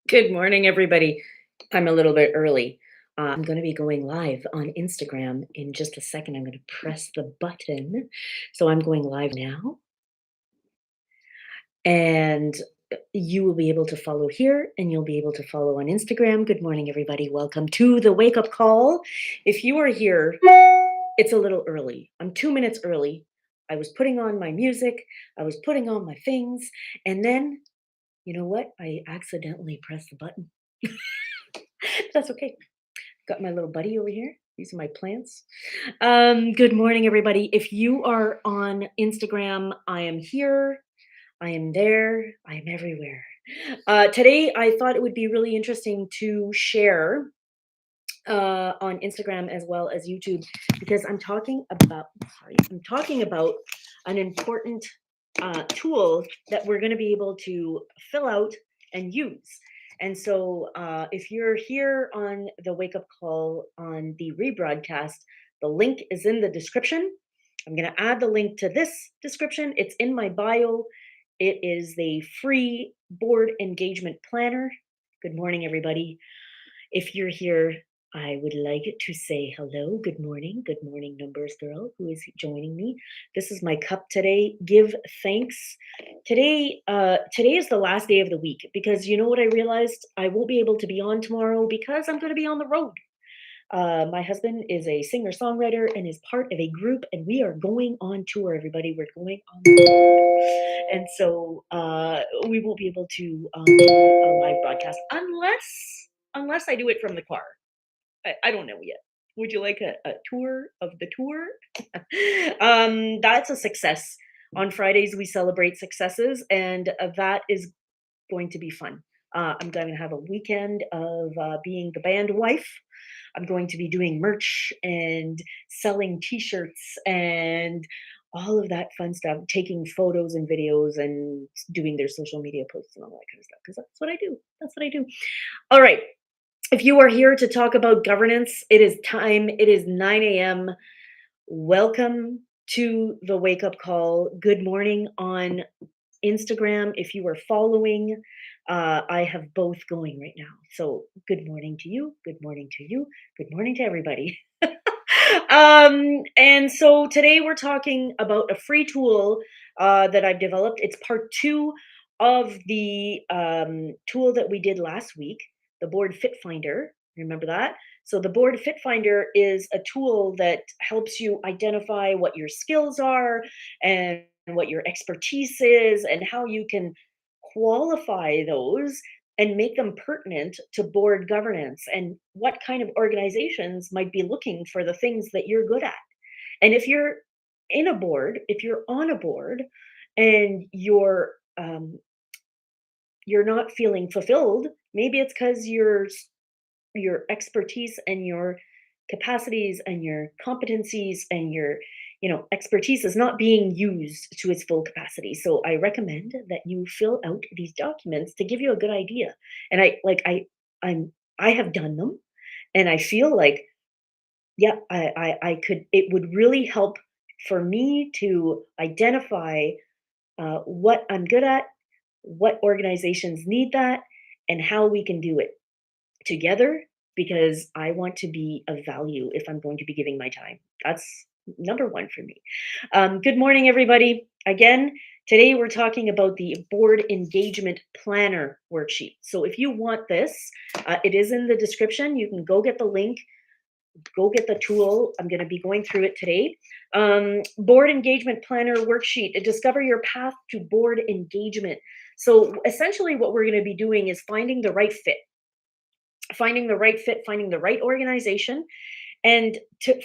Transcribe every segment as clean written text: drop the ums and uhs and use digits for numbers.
Good morning, everybody. I'm a little bit early. I'm going to be going live on Instagram in just a second. I'm going to press the button. So I'm going live now, and you will be able to follow here and you'll be able to follow on Instagram. Good morning, everybody. Welcome to the wake up call. If you are here, it's a little early. I'm 2 minutes early. I was putting on my music, I was putting on my things, and then you know what? I accidentally pressed the button. That's okay. Got my little buddy over here. These are my plants. Good morning, everybody. If you are on Instagram, I am here. I am there. I am everywhere. Today, I thought it would be really interesting to share on Instagram as well as YouTube because I'm talking about an important tool that we're going to be able to fill out and use. And so, if you're here on the wake up call on the rebroadcast, the link is in the description. I'm going to add the link to this description. It's in my bio. It is the free board engagement planner. Good morning, everybody. If you're here, I would like to say hello. Good morning, numbers girl, who is joining me. This is my cup today. Give thanks. Today is the last day of the week because you know what I realized? I won't be able to be on tomorrow because I'm going to be on the road. My husband is a singer songwriter and is part of a group, and we are going on tour. Everybody, we're going on the road, and so we won't be able to do a live broadcast unless I do it from the car. I don't know yet. Would you like a tour of the tour? That's a success. On Fridays, we celebrate successes, and that is going to be fun. I'm going to have a weekend of being the band wife. I'm going to be doing merch and selling T-shirts and all of that fun stuff, taking photos and videos and doing their social media posts and all that kind of stuff. Because that's what I do. That's what I do. All right. If you are here to talk about governance, it is time. It is 9 a.m. Welcome to the wake up call. Good morning on Instagram. If you are following, I have both going right now. So good morning to you. Good morning to you. Good morning to everybody. And so today we're talking about a free tool that I've developed. It's part two of the tool that we did last week, the Board Fit Finder. Remember that? So the Board Fit Finder is a tool that helps you identify what your skills are and what your expertise is and how you can qualify those and make them pertinent to board governance and what kind of organizations might be looking for the things that you're good at. And if you're in a board, if you're on a board and you're not feeling fulfilled, maybe it's because your expertise and your capacities and your competencies and your expertise is not being used to its full capacity. So I recommend that you fill out these documents to give you a good idea. And I have done them, and I feel like, yeah, I could, it would really help for me to identify what I'm good at, what organizations need that, and how we can do it together, because I want to be of value if I'm going to be giving my time. That's number one for me. Good morning, everybody. Again, today we're talking about the board engagement planner worksheet. So if you want this, it is in the description. You can go get the link, go get the tool. I'm going to be going through it today. Board engagement planner worksheet. Discover your path to board engagement. So essentially, what we're going to be doing is finding the right fit, finding the right organization. And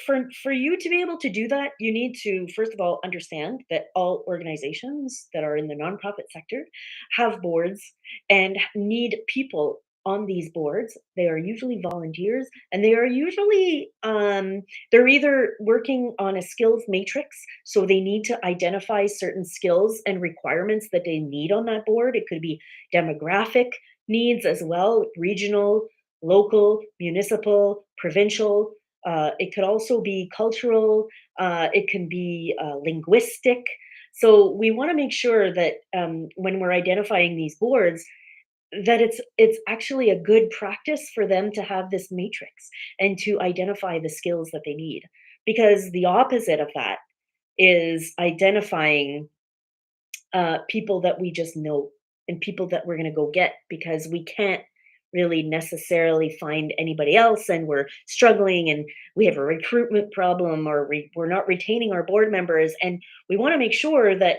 for you to be able to do that, you need to first of all understand that all organizations that are in the nonprofit sector have boards and need people on these boards. They are usually volunteers, and they are usually they're either working on a skills matrix, so they need to identify certain skills and requirements that they need on that board. It could be demographic needs as well, regional, local, municipal, provincial. It could also be cultural. It can be linguistic. So we want to make sure that when we're identifying these boards, that it's actually a good practice for them to have this matrix and to identify the skills that they need. Because the opposite of that is identifying people that we just know and people that we're going to go get because we can't really necessarily find anybody else and we're struggling and we have a recruitment problem or we're not retaining our board members and we want to make sure that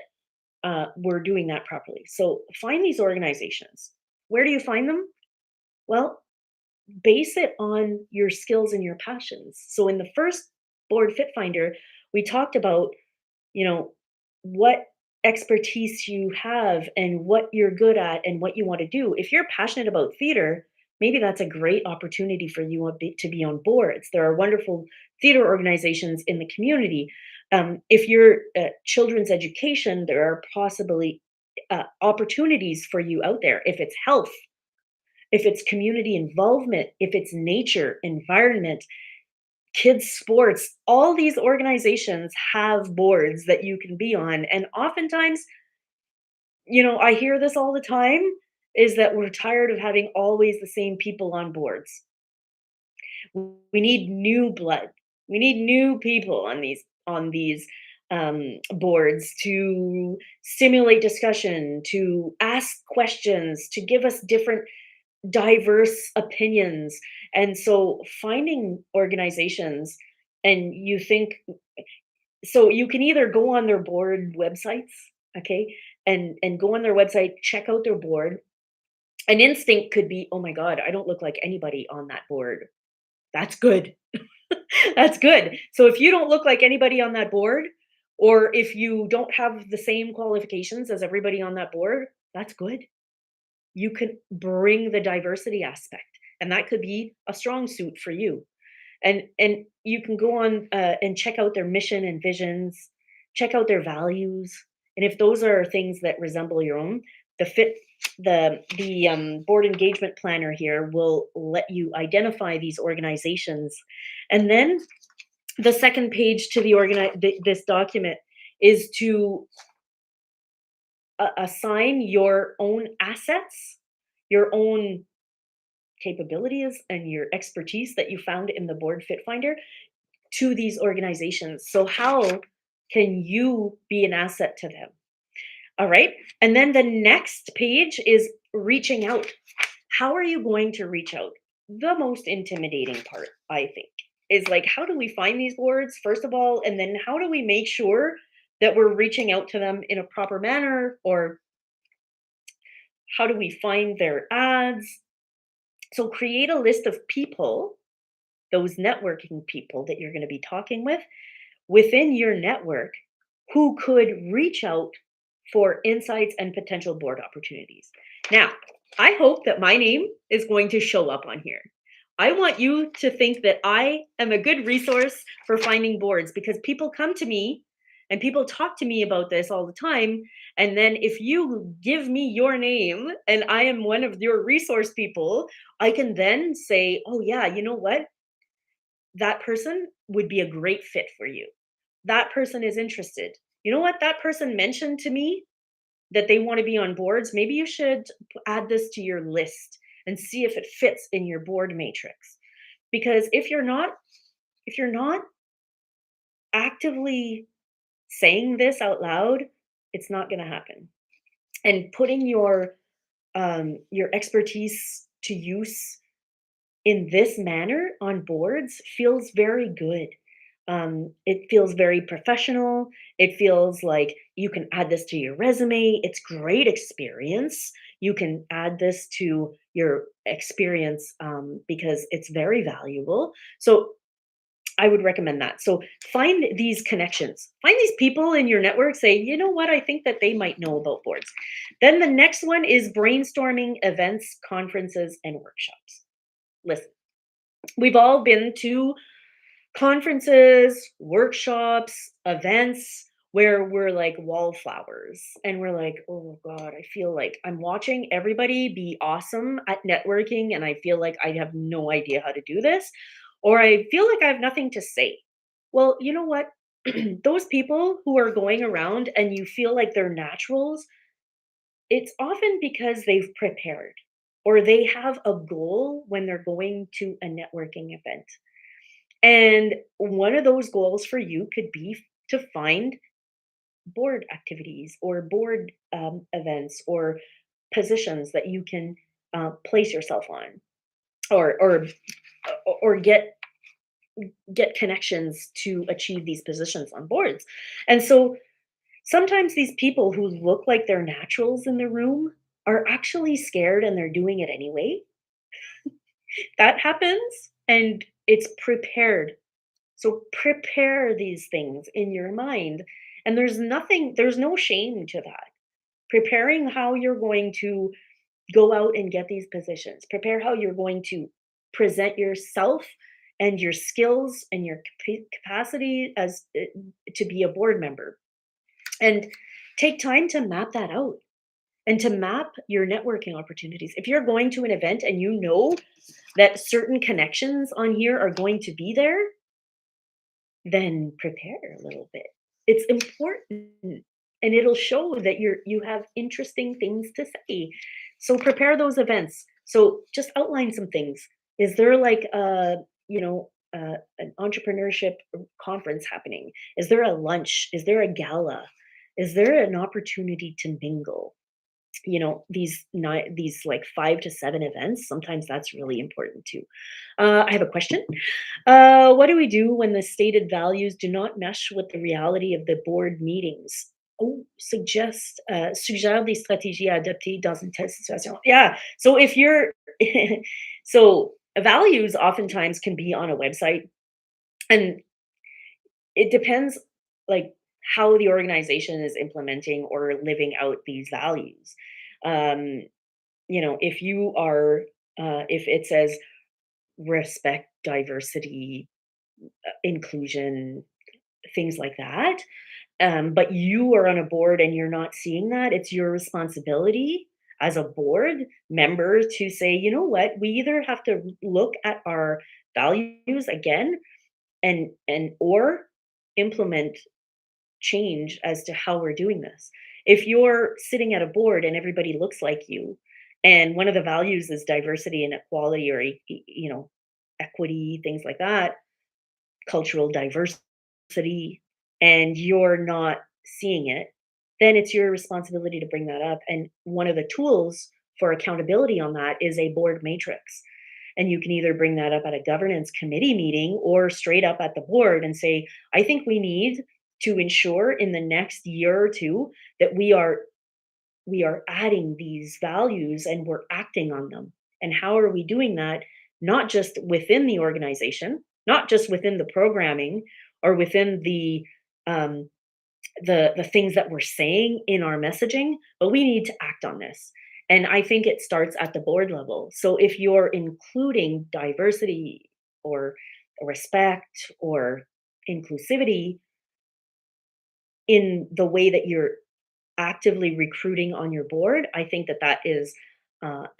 we're doing that properly. So find these organizations. Where do you find them? Well, base it on your skills and your passions. So in the first board fit finder, we talked about, you know, what expertise you have and what you're good at and what you want to do. If you're passionate about theater, maybe that's a great opportunity for you to be on boards. There are wonderful theater organizations in the community. If you're children's education, there are possibly opportunities for you out there. If it's health, if it's community involvement, if it's nature, environment, kids sports, all these organizations have boards that you can be on. And oftentimes, I hear this all the time is that we're tired of having always the same people on boards. We need new blood. We need new people on these boards to stimulate discussion, to ask questions, to give us different diverse opinions. And so finding organizations and you think so you can either go on their board websites, okay, and go on their website, check out their board. An instinct could be, oh my God, I don't look like anybody on that board. That's good. That's good. So if you don't look like anybody on that board, or if you don't have the same qualifications as everybody on that board, that's good. You can bring the diversity aspect, and that could be a strong suit for you. And you can go on and check out their mission and visions, check out their values, and if those are things that resemble your own, the fit the board engagement planner here will let you identify these organizations, and then the second page to this document is to assign your own assets, your own capabilities and your expertise that you found in the board fit finder to these organizations. So how can you be an asset to them? All right. And then the next page is reaching out. How are you going to reach out? The most intimidating part, I think, is like, how do we find these boards, first of all? And then how do we make sure that we're reaching out to them in a proper manner? Or how do we find their ads? So create a list of people, those networking people that you're going to be talking with within your network who could reach out for insights and potential board opportunities. Now, I hope that my name is going to show up on here. I want you to think that I am a good resource for finding boards because people come to me and people talk to me about this all the time. And then if you give me your name and I am one of your resource people, I can then say, oh, yeah, you know what? That person would be a great fit for you. That person is interested. You know what? That person mentioned to me that they want to be on boards. Maybe you should add this to your list and see if it fits in your board matrix. Because if you're not actively saying this out loud, it's not going to happen. And putting your expertise to use in this manner on boards feels very good. It feels very professional. It feels like you can add this to your resume. It's great experience. You can add this to your experience because it's very valuable. So I would recommend that. So find these connections, find these people in your network, say, you know what, I think that they might know about boards. Then the next one is brainstorming events, conferences, and workshops. Listen, we've all been to conferences, workshops, events where we're like wallflowers and we're like, oh God, I feel like I'm watching everybody be awesome at networking and I feel like I have no idea how to do this, or I feel like I have nothing to say. Well, you know what? Those people who are going around and you feel like they're naturals, it's often because they've prepared. or they have a goal when they're going to a networking event. And one of those goals for you could be to find board activities or board events or positions that you can place yourself on, or get connections to achieve these positions on boards. And so sometimes these people who look like they're naturals in the room are actually scared and they're doing it anyway. That happens, and it's prepared. So prepare these things in your mind. And there's no shame to that. Preparing how you're going to go out and get these positions. Prepare how you're going to present yourself and your skills and your capacity as to be a board member. And take time to map that out and to map your networking opportunities. If you're going to an event and you know that certain connections on here are going to be there, then prepare a little bit. It's important, and it'll show that you have interesting things to say. So prepare those events. So just outline some things. Is there like an entrepreneurship conference happening? Is there a lunch? Is there a gala? Is there an opportunity to mingle? These like 5 to 7 events, sometimes that's really important too. I have a question. What do we do when the stated values do not mesh with the reality of the board meetings? Oh, suggère des stratégies à adopter dans une telle situation. Yeah, so if you're so values oftentimes can be on a website, and it depends, like, how the organization is implementing or living out these values. Um, if you are, if it says respect, diversity, inclusion, things like that, but you are on a board and you're not seeing that, it's your responsibility as a board member to say, you know what, we either have to look at our values again and or implement change as to how we're doing this. If you're sitting at a board and everybody looks like you, and one of the values is diversity and equality, or equity, things like that, cultural diversity, and you're not seeing it, then it's your responsibility to bring that up. And one of the tools for accountability on that is a board matrix. And you can either bring that up at a governance committee meeting or straight up at the board and say, I think we need to ensure in the next year or two that we are adding these values and we're acting on them. And how are we doing that? Not just within the organization, not just within the programming or within um, the things that we're saying in our messaging, but we need to act on this. And I think it starts at the board level. So if you're including diversity or respect or inclusivity in the way that you're actively recruiting on your board, I think that that is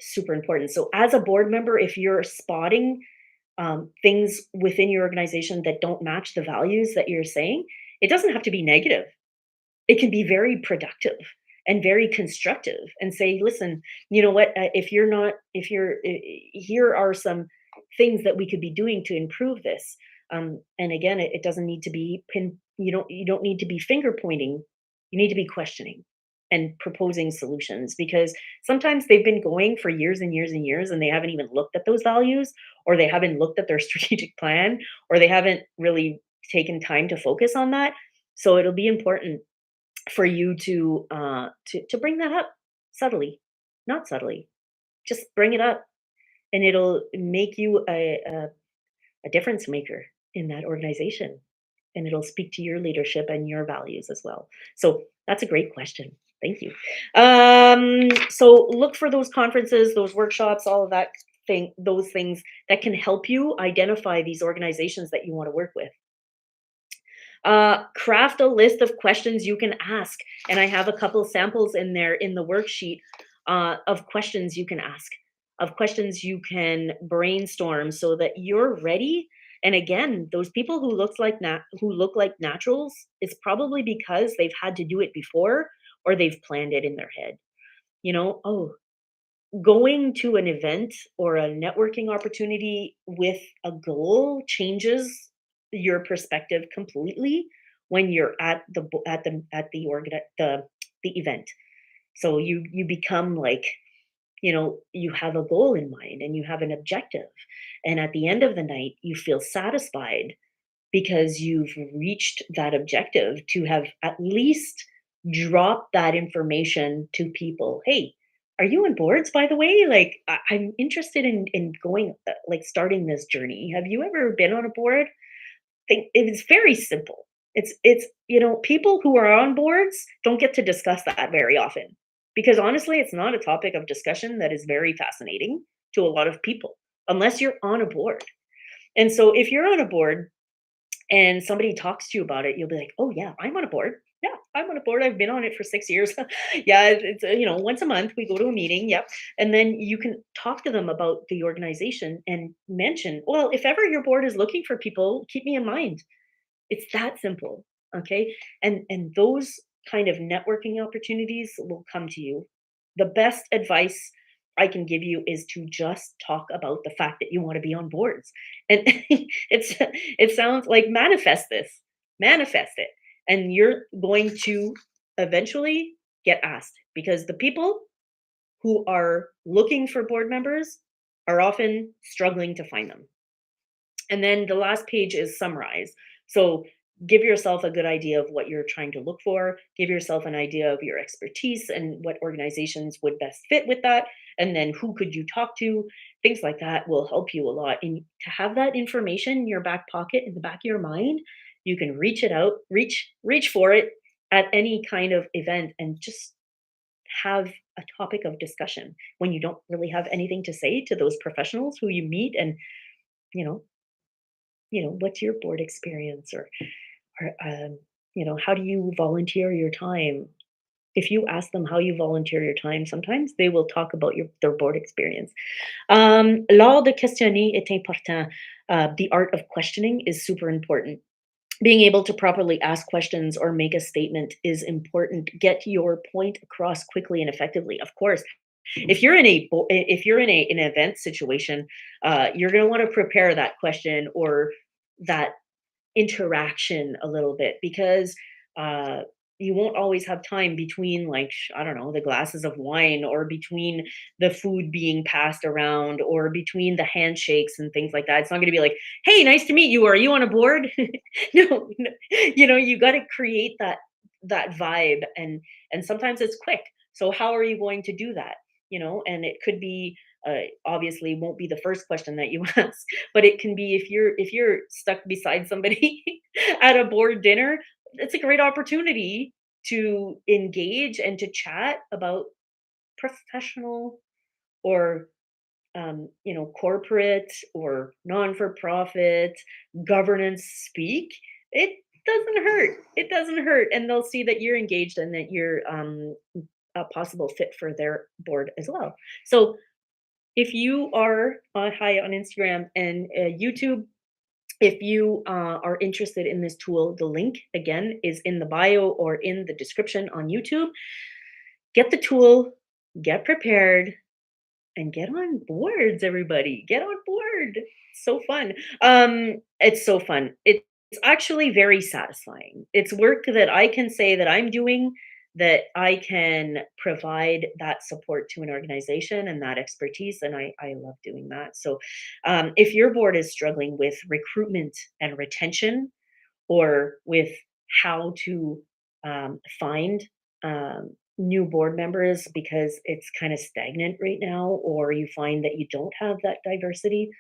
super important. So as a board member, if you're spotting things within your organization that don't match the values that you're saying, it doesn't have to be negative. It can be very productive and very constructive, and say, listen, you know what, if you're not if you're here are some things that we could be doing to improve this. And again, it doesn't need to be pin you don't need to be finger pointing. You need to be questioning and proposing solutions, because sometimes they've been going for years and years and years and they haven't even looked at those values, or they haven't looked at their strategic plan, or they haven't really taken time to focus on that. So it'll be important for you to bring that up subtly, not subtly, just bring it up, and it'll make you a difference maker in that organization, and it'll speak to your leadership and your values as well. So that's a great question. Thank you. So look for those conferences, those workshops, all of that those things that can help you identify these organizations that you want to work with. Craft a list of questions you can ask. And I have a couple samples in there in the worksheet of questions you can ask, of questions you can brainstorm so that you're ready. And again, those people who look like naturals, it's probably because they've had to do it before, or they've planned it in their head. Oh, going to an event or a networking opportunity with a goal changes your perspective completely when you're at the event. So you become like, you have a goal in mind and you have an objective. And at the end of the night, you feel satisfied because you've reached that objective to have at least dropped that information to people. Hey, are you on boards, by the way? Like, I'm interested in going, like, starting this journey. Have you ever been on a board? Think it's very simple. People who are on boards don't get to discuss that very often because honestly, it's not a topic of discussion that is very fascinating to a lot of people unless you're on a board. And so if you're on a board and somebody talks to you about it, you'll be like, "Oh yeah, I'm on a board. Yeah, I'm on a board. I've been on it for 6 years. Yeah, once a month we go to a meeting. Yep." And then you can talk to them about the organization and mention, "Well, if ever your board is looking for people, keep me in mind." It's that simple, okay? And those kind of networking opportunities will come to you. The best advice I can give you is to just talk about the fact that you want to be on boards. And it sounds like manifest this. Manifest it. And you're going to eventually get asked because the people who are looking for board members are often struggling to find them. And then the last page is summarize. So give yourself a good idea of what you're trying to look for, give yourself an idea of your expertise and what organizations would best fit with that, and then who could you talk to. Things like that will help you a lot. And to have that information in your back pocket, in the back of your mind, you can reach it out, reach for it at any kind of event and just have a topic of discussion when you don't really have anything to say to those professionals who you meet. And you know what's your board experience, or how do you volunteer your time? If you ask them how you volunteer your time, sometimes they will talk about their board experience. L'art de questionner est important. The art of questioning is super important. Being able to properly ask questions or make a statement is important. Get your point across quickly and effectively. Of course, if you're in an event situation, you're going to want to prepare that question or that interaction a little bit because uh, you won't always have time between, like, I don't know, the glasses of wine or between the food being passed around or between the handshakes and things like that. It's not going to be like, "Hey, nice to meet you. Are you on a board?" No, no, you got to create that vibe, and sometimes it's quick. So how are you going to do that? And it could be, obviously won't be the first question that you ask, but it can be if you're stuck beside somebody at a board dinner, it's a great opportunity to engage and to chat about professional or corporate or non-for-profit governance speak. It doesn't hurt. It doesn't hurt, and they'll see that you're engaged and that you're a possible fit for their board as well. So if you are high on Instagram and YouTube, if you are interested in this tool, the link again is in the bio or in the description on YouTube. Get the tool, get prepared, and get on boards, everybody. Get on board. So fun. It's so fun. It's actually very satisfying. It's work that I can say that I'm doing, that I can provide that support to an organization and that expertise. And I love doing that. So if your board is struggling with recruitment and retention or with how to find new board members because it's kind of stagnant right now, or you find that you don't have that diversity,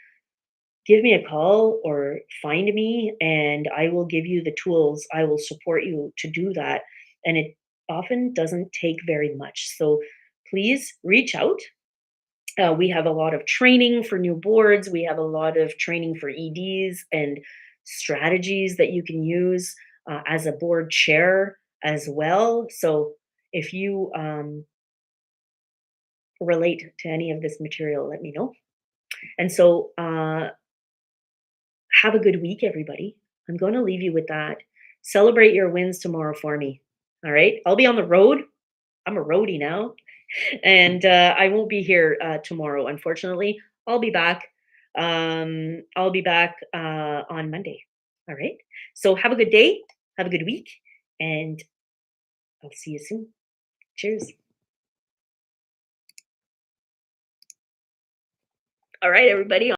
give me a call or find me, and I will give you the tools. I will support you to do that. And it often doesn't take very much. So please reach out. We have a lot of training for new boards. We have a lot of training for EDs and strategies that you can use as a board chair as well. So if you relate to any of this material, let me know. And so have a good week, everybody. I'm going to leave you with that. Celebrate your wins tomorrow for me. All right. I'll be on the road. I'm a roadie now. And I won't be here tomorrow, unfortunately. I'll be back. I'll be back on Monday. All right. So have a good day. Have a good week. And I'll see you soon. Cheers. All right, everybody.